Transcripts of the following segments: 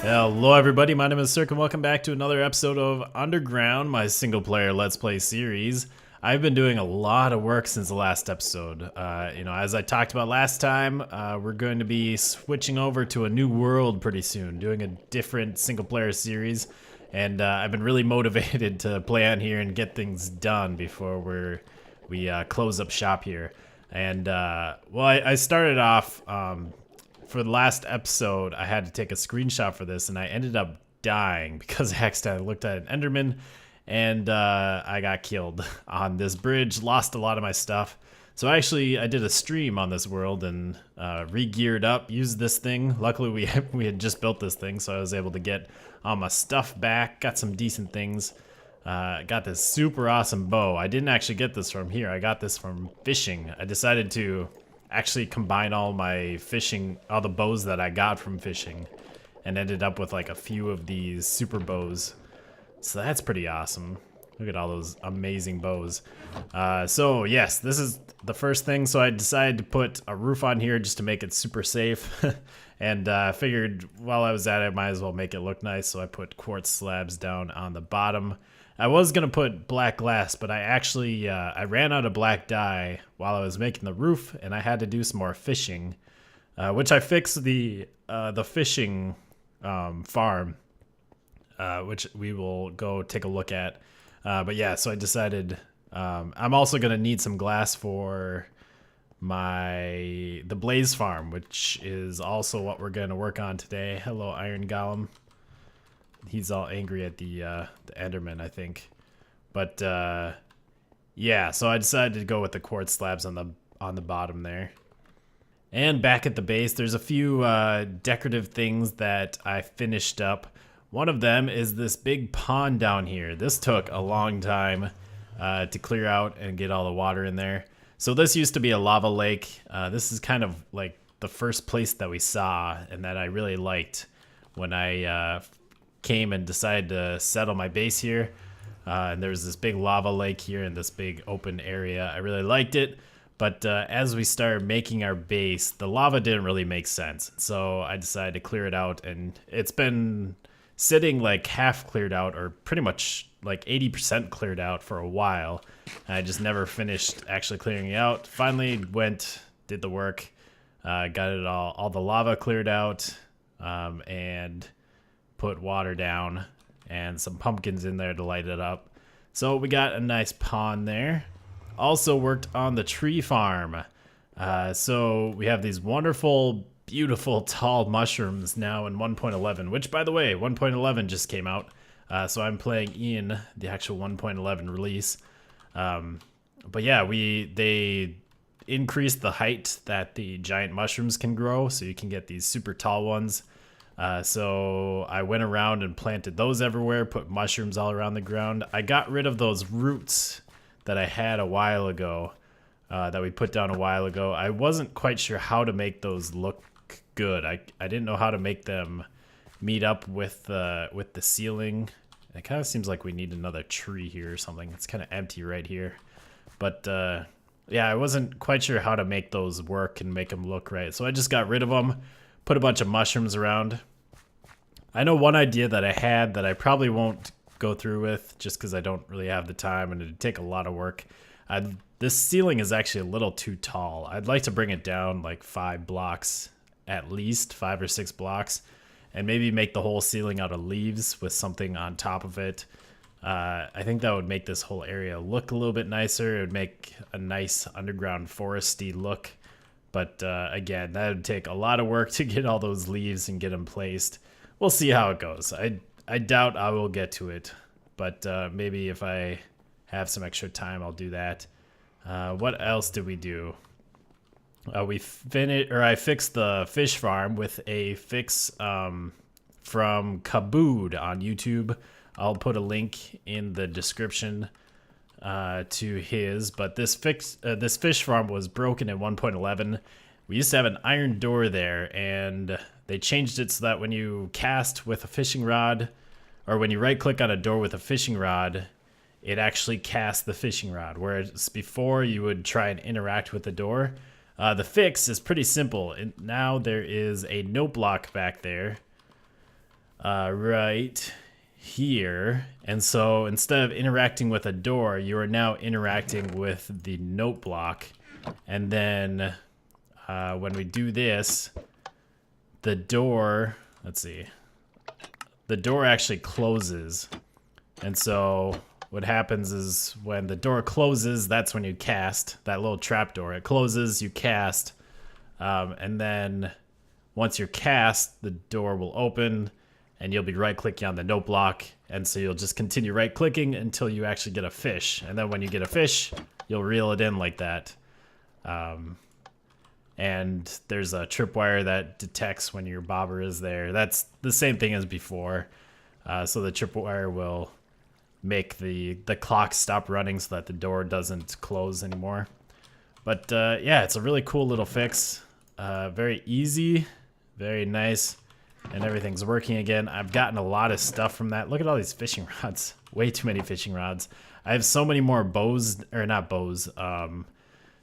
Hello everybody, my name is Sirhc and welcome back to another episode of Underground, my single player Let's Play series. I've been doing a lot of work since the last episode. As I talked about last time, we're going to be switching over to a new world pretty soon, doing a different single player series. And I've been really motivated to play on here and get things done before we close up shop here. And I started off for the last episode. I had to take a screenshot for this, and I ended up dying because I accidentally looked at an Enderman, and I got killed on this bridge, lost a lot of my stuff. So I did a stream on this world and re-geared up, used this thing. Luckily, we had just built this thing, so I was able to get all my stuff back, got some decent things. Got this super awesome bow. I didn't actually get this from here. I got this from fishing. I decided to actually combine all the bows that I got from fishing, and ended up with like a few of these super bows. So that's pretty awesome. Look at all those amazing bows. So yes, this is the first thing. So I decided to put a roof on here just to make it super safe. And figured while I was at it, I might as well make it look nice. So I put quartz slabs down on the bottom. I was gonna put black glass, but I ran out of black dye while I was making the roof, and I had to do some more fishing, which I fixed the fishing farm, which we will go take a look at. But yeah, so I decided I'm also gonna need some glass for the blaze farm, which is also what we're gonna work on today. Hello, Iron Golem. He's all angry at the Enderman, I think. But yeah, so I decided to go with the quartz slabs on the bottom there. And back at the base, there's a few decorative things that I finished up. One of them is this big pond down here. This took a long time to clear out and get all the water in there. So this used to be a lava lake. This is kind of like the first place that we saw and that I really liked when I came and decided to settle my base here. And there's this big lava lake here in this big open area. I really liked it, but as we started making our base, the lava didn't really make sense. So I decided to clear it out, and it's been sitting like half cleared out, or pretty much like 80% cleared out for a while. I just never finished actually clearing it out. Finally did the work, got it all the lava cleared out, and put water down and some pumpkins in there to light it up. So we got a nice pond there. Also worked on the tree farm. So we have these wonderful, beautiful, tall mushrooms now in 1.11, which, by the way, 1.11 just came out. So I'm playing in the actual 1.11 release. But yeah, they increased the height that the giant mushrooms can grow, so you can get these super tall ones. So I went around and planted those everywhere, put mushrooms all around the ground. I got rid of those roots that I had a while ago, that we put down a while ago. I wasn't quite sure how to make those look good. I didn't know how to make them meet up with the ceiling. It kind of seems like we need another tree here or something. It's kind of empty right here. But yeah, I wasn't quite sure how to make those work and make them look right. So I just got rid of them. Put a bunch of mushrooms around. I know one idea that I had that I probably won't go through with just because I don't really have the time and it'd take a lot of work. This ceiling is actually a little too tall. I'd like to bring it down like 5 blocks, at least 5 or 6 blocks, and maybe make the whole ceiling out of leaves with something on top of it. I think that would make this whole area look a little bit nicer. It would make a nice underground foresty look. But again, that would take a lot of work to get all those leaves and get them placed. We'll see how it goes. I doubt I will get to it, but maybe if I have some extra time, I'll do that. What else did we do? I fixed the fish farm with a fix from Kabood on YouTube. I'll put a link in the description to his, but this fish farm was broken in 1.11. We used to have an iron door there, and they changed it so that when you cast with a fishing rod, or when you right click on a door with a fishing rod, it actually casts the fishing rod, whereas before you would try and interact with the door. The fix is pretty simple. Now there is a note block back there right here. And so instead of interacting with a door, you are now interacting with the note block. And then when we do this, the door, let's see, the door actually closes. And so what happens is when the door closes, that's when you cast that little trap door. It closes, you cast, and then once you're cast, the door will open and you'll be right clicking on the note block. And so you'll just continue right clicking until you actually get a fish. And then when you get a fish, you'll reel it in like that. And there's a tripwire that detects when your bobber is there. That's the same thing as before. So the tripwire will make the clock stop running so that the door doesn't close anymore. But yeah, it's a really cool little fix. Very easy, very nice, and everything's working again. I've gotten a lot of stuff from that. Look at all these fishing rods. Way too many fishing rods. I have so many more bows, or not bows,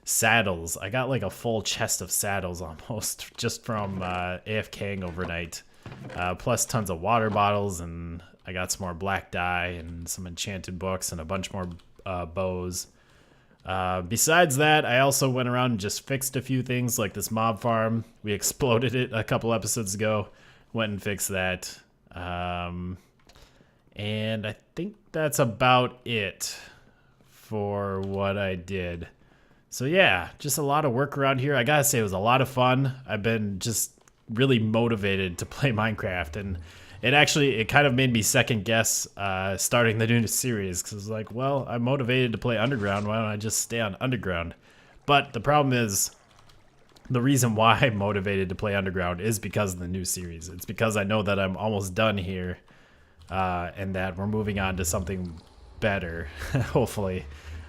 saddles. I got like a full chest of saddles almost just from AFKing overnight. Plus tons of water bottles, and I got some more black dye and some enchanted books and a bunch more bows. Besides that, I also went around and just fixed a few things like this mob farm. We exploded it a couple episodes ago. Went and fixed that. And I think that's about it for what I did. So yeah, just a lot of work around here. I gotta say it was a lot of fun. I've been just really motivated to play Minecraft, and it kind of made me second guess starting the new series, because it's like, well, I'm motivated to play Underground, why don't I just stay on Underground? But the problem is, the reason why I'm motivated to play Underground is because of the new series. It's because I know that I'm almost done here, and that we're moving on to something better, hopefully.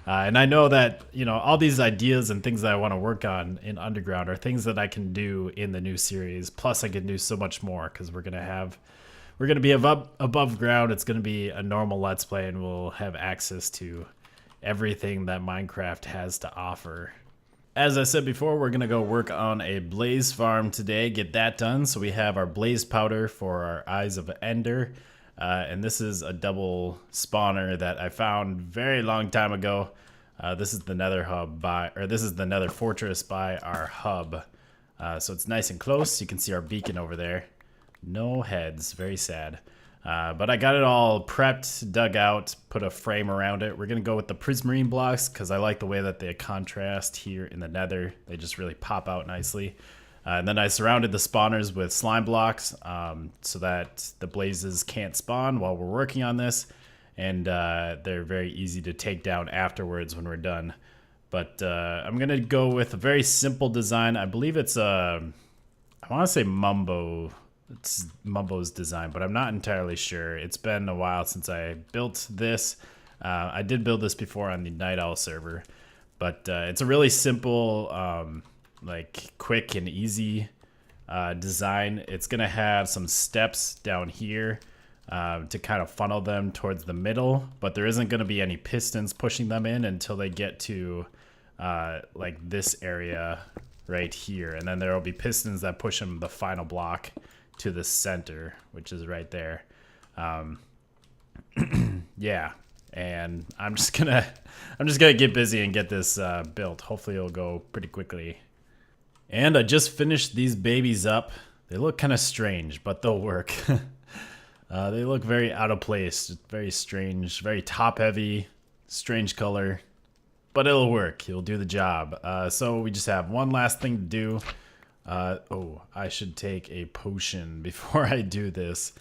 And I know that, you know, all these ideas and things that I want to work on in Underground are things that I can do in the new series. Plus I can do so much more, because we're going to be above ground. It's going to be a normal Let's Play, and we'll have access to everything that Minecraft has to offer. As I said before, we're going to go work on a blaze farm today, get that done. So we have our blaze powder for our Eyes of Ender. And this is a double spawner that I found very long time ago. This is the Nether this is the Nether fortress by our hub. So it's nice and close. You can see our beacon over there. No heads, very sad. But I got it all prepped, dug out, put a frame around it. We're gonna go with the prismarine blocks because I like the way that they contrast here in the Nether. They just really pop out nicely. And then I surrounded the spawners with slime blocks so that the blazes can't spawn while we're working on this. And they're very easy to take down afterwards when we're done. But I'm going to go with a very simple design. I believe it's I want to say Mumbo. It's Mumbo's design, but I'm not entirely sure. It's been a while since I built this. I did build this before on the Night Owl server. But it's a really simple... like quick and easy design. It's gonna have some steps down here to kind of funnel them towards the middle, but there isn't gonna be any pistons pushing them in until they get to like this area right here, and then there will be pistons that push them the final block to the center, which is right there. Yeah, and I'm just gonna get busy and get this built. Hopefully it'll go pretty quickly. And I just finished these babies up. They look kind of strange, but they'll work. They look very out of place, very strange, very top heavy, strange color, but it'll work. It'll do the job. So we just have one last thing to do. Oh, I should take a potion before I do this.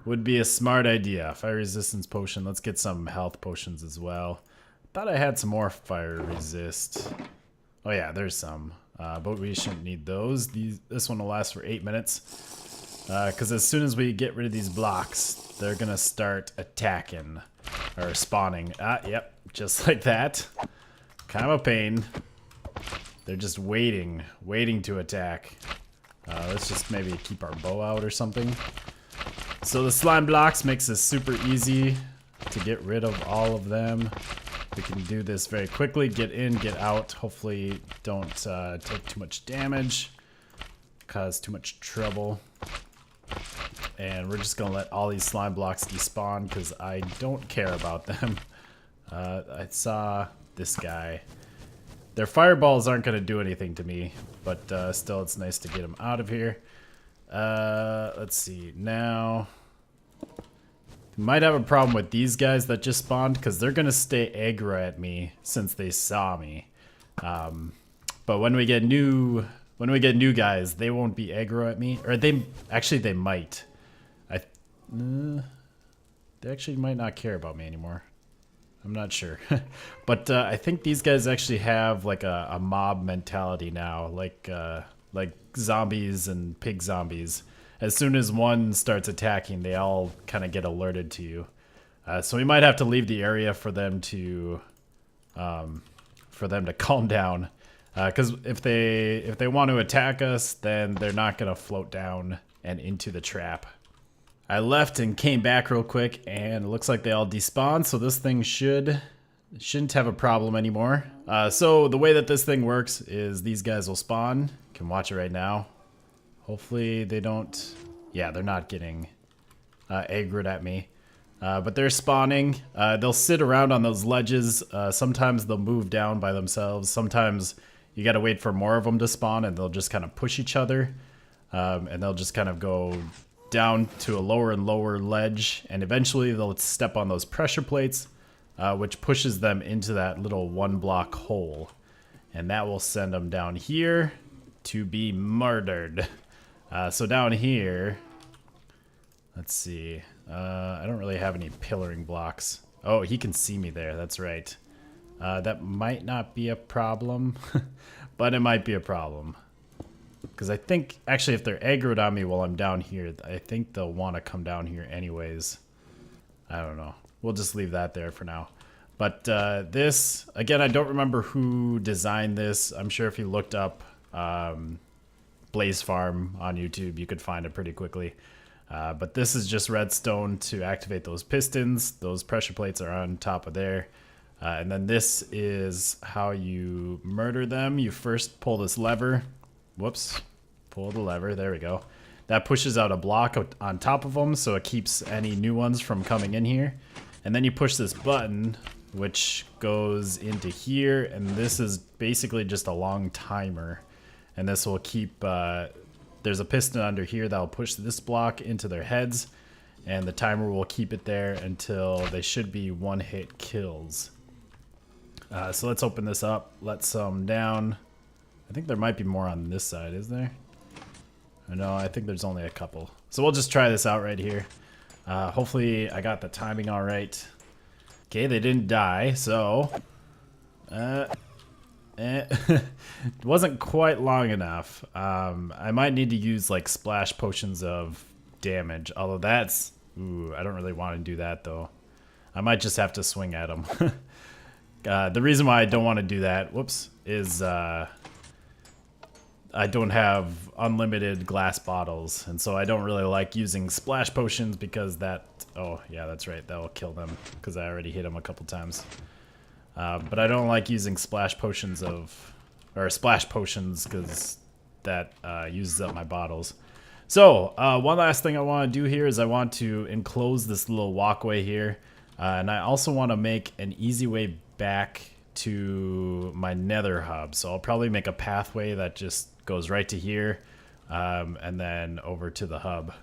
Would be a smart idea. Fire resistance potion. Let's get some health potions as well. Thought I had some more fire resist. Oh yeah, there's some. But we shouldn't need those. This one will last for 8 minutes. Because as soon as we get rid of these blocks, they're going to start attacking. Or spawning. Yep, just like that. Kind of a pain. They're just waiting to attack. Let's just maybe keep our bow out or something. So the slime blocks makes it super easy to get rid of all of them. We can do this very quickly, get in, get out. Hopefully don't take too much damage, cause too much trouble. and we're just gonna let all these slime blocks despawn because I don't care about them. I saw this guy. Their fireballs aren't gonna do anything to me, but still it's nice to get them out of here. Let's see, now... Might have a problem with these guys that just spawned because they're gonna stay aggro at me since they saw me. But when we get new guys, they won't be aggro at me, or they might. They actually might not care about me anymore. I'm not sure, but I think these guys actually have like a mob mentality now, like zombies and pig zombies. As soon as one starts attacking, they all kind of get alerted to you. So we might have to leave the area for them to calm down. Because if they want to attack us, then they're not gonna float down and into the trap. I left and came back real quick, and it looks like they all despawned. So this thing shouldn't have a problem anymore. So the way that this thing works is these guys will spawn. You can watch it right now. Hopefully they don't... Yeah, they're not getting aggroed at me. But they're spawning. They'll sit around on those ledges. Sometimes they'll move down by themselves. Sometimes you gotta wait for more of them to spawn and they'll just kind of push each other. And they'll just kind of go down to a lower and lower ledge. And eventually they'll step on those pressure plates, which pushes them into that little 1-block hole. And that will send them down here to be murdered. So down here, let's see. I don't really have any pillaring blocks. Oh, he can see me there. That's right. That might not be a problem, but it might be a problem. Because I think, actually, if they're aggroed on me while I'm down here, I think they'll want to come down here anyways. I don't know. We'll just leave that there for now. But this, again, I don't remember who designed this. I'm sure if you looked up... Blaze Farm on YouTube, you could find it pretty quickly. But this is just redstone to activate those pistons. Those pressure plates are on top of there. And then this is how you murder them. You first pull this lever. Whoops. Pull the lever. There we go. That pushes out a block on top of them, so it keeps any new ones from coming in here. And then you push this button, which goes into here. And this is basically just a long timer. And this will keep, there's a piston under here that will push this block into their heads. And the timer will keep it there until they should be 1-hit kills. So let's open this up, let some down. I think there might be more on this side, is there? No, I think there's only a couple. So we'll just try this out right here. Hopefully I got the timing all right. Okay, they didn't die, so... It wasn't quite long enough. I might need to use like splash potions of damage, although that's... Ooh, I don't really want to do that though. I might just have to swing at them. The reason why I don't want to do that, whoops, is I don't have unlimited glass bottles, and so I don't really like using splash potions because that... Oh, yeah, that's right, that will kill them because I already hit them a couple times. But I don't like using splash potions because that uses up my bottles. So one last thing I want to do here is I want to enclose this little walkway here, and I also want to make an easy way back to my nether hub. So I'll probably make a pathway that just goes right to here, and then over to the hub.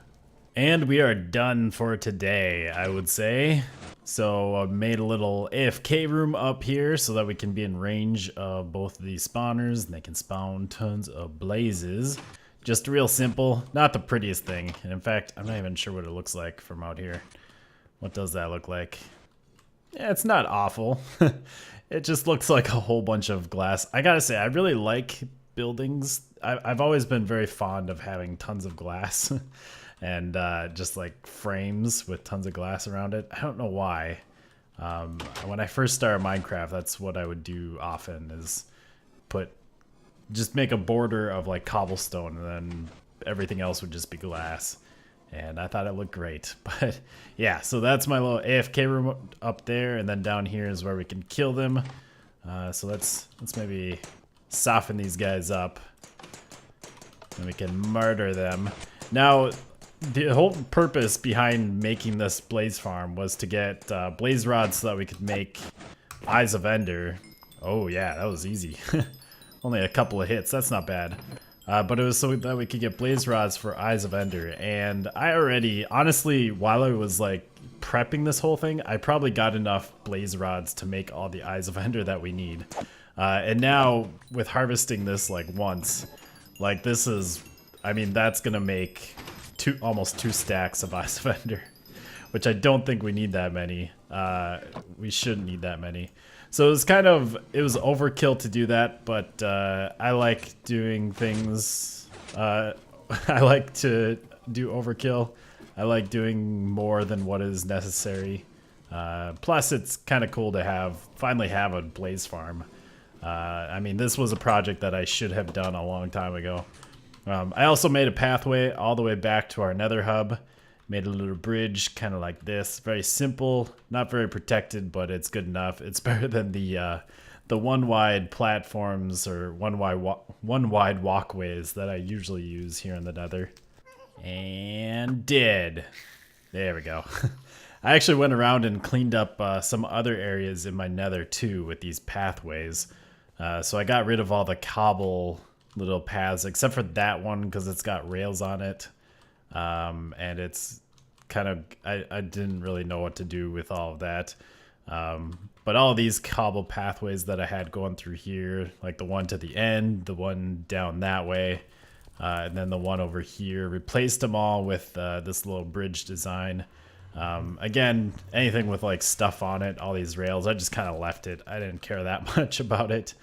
And we are done for today, I would say. So I made a little AFK room up here so that we can be in range of both of these spawners and they can spawn tons of blazes. Just real simple, not the prettiest thing. And in fact, I'm not even sure what it looks like from out here. What does that look like? Yeah, it's not awful. It just looks like a whole bunch of glass. I gotta say, I really like buildings. I've always been very fond of having tons of glass. And just like frames with tons of glass around it. I don't know why. When I first started Minecraft, that's what I would do often is just make a border of like cobblestone and then everything else would just be glass. And I thought it looked great. But yeah, so that's my little AFK room up there. And then down here is where we can kill them. So let's maybe soften these guys up. And we can murder them. Now, the whole purpose behind making this blaze farm was to get blaze rods so that we could make Eyes of Ender. Oh yeah, that was easy. Only a couple of hits, that's not bad. But it was so that we could get blaze rods for Eyes of Ender. And I already, honestly, while I was like prepping this whole thing, I probably got enough blaze rods to make all the Eyes of Ender that we need. And now with harvesting this like once, like this is, I mean, that's gonna make almost 2 stacks of Eyes of Ender, which I don't think we need that many. We shouldn't need that many. So it was overkill to do that, but I like doing things. I like to do overkill. I like doing more than what is necessary. Plus, it's kind of cool to finally have a blaze farm. I mean, this was a project that I should have done a long time ago. I also made a pathway all the way back to our nether hub. Made a little bridge, kind of like this. Very simple, not very protected, but it's good enough. It's better than the one wide platforms or one wide walkways that I usually use here in the nether. And did. There we go. I actually went around and cleaned up some other areas in my nether too with these pathways. So I got rid of all the cobble little paths, except for that one because it's got rails on it. And it's kind of, I didn't really know what to do with all of that. But all of these cobble pathways that I had going through here, like the one to the end, the one down that way, and then the one over here, replaced them all with this little bridge design. Again, anything with like stuff on it, all these rails, I just kind of left it. I didn't care that much about it.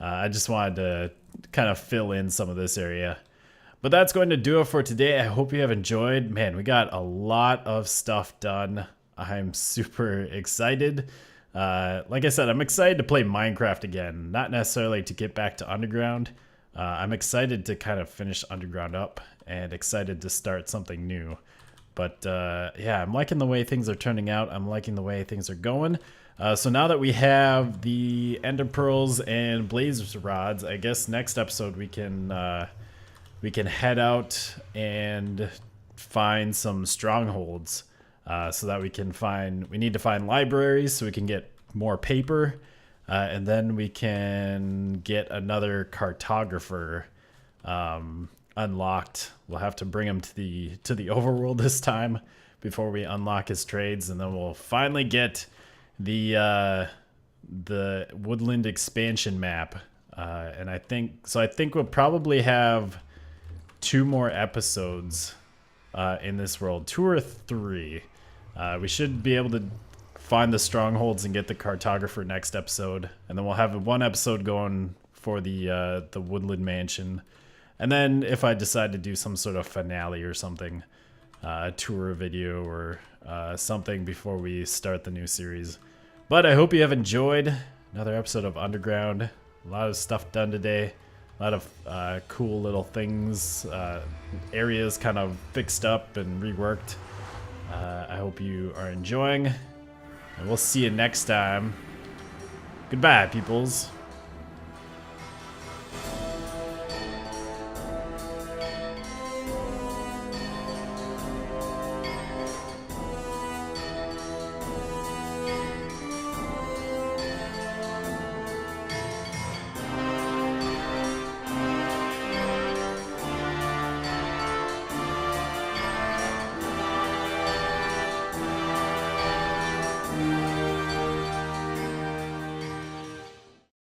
I just wanted to kind of fill in some of this area. But that's going to do it for today. I hope you have enjoyed. Man, we got a lot of stuff done. I'm super excited. Like I said, I'm excited to play Minecraft again. Not necessarily to get back to Underground. I'm excited to kind of finish Underground up and excited to start something new. But yeah, I'm liking the way things are turning out. I'm liking the way things are going. So now that we have the Ender Pearls and Blaze Rods, I guess next episode we can head out and find some strongholds so that we need to find libraries so we can get more paper, and then we can get another cartographer unlocked. We'll have to bring him to the overworld this time before we unlock his trades, and then we'll finally get the woodland expansion map. And I think we'll probably have 2 more episodes in this world, 2 or 3. We should be able to find the strongholds and get the cartographer next episode, and then we'll have 1 episode going for the woodland mansion. And then if I decide to do some sort of finale or something, a tour video or something before we start the new series. But I hope you have enjoyed another episode of Underground. A lot of stuff done today. A lot of cool little things, areas kind of fixed up and reworked. I hope you are enjoying, and we'll see you next time. Goodbye, peoples.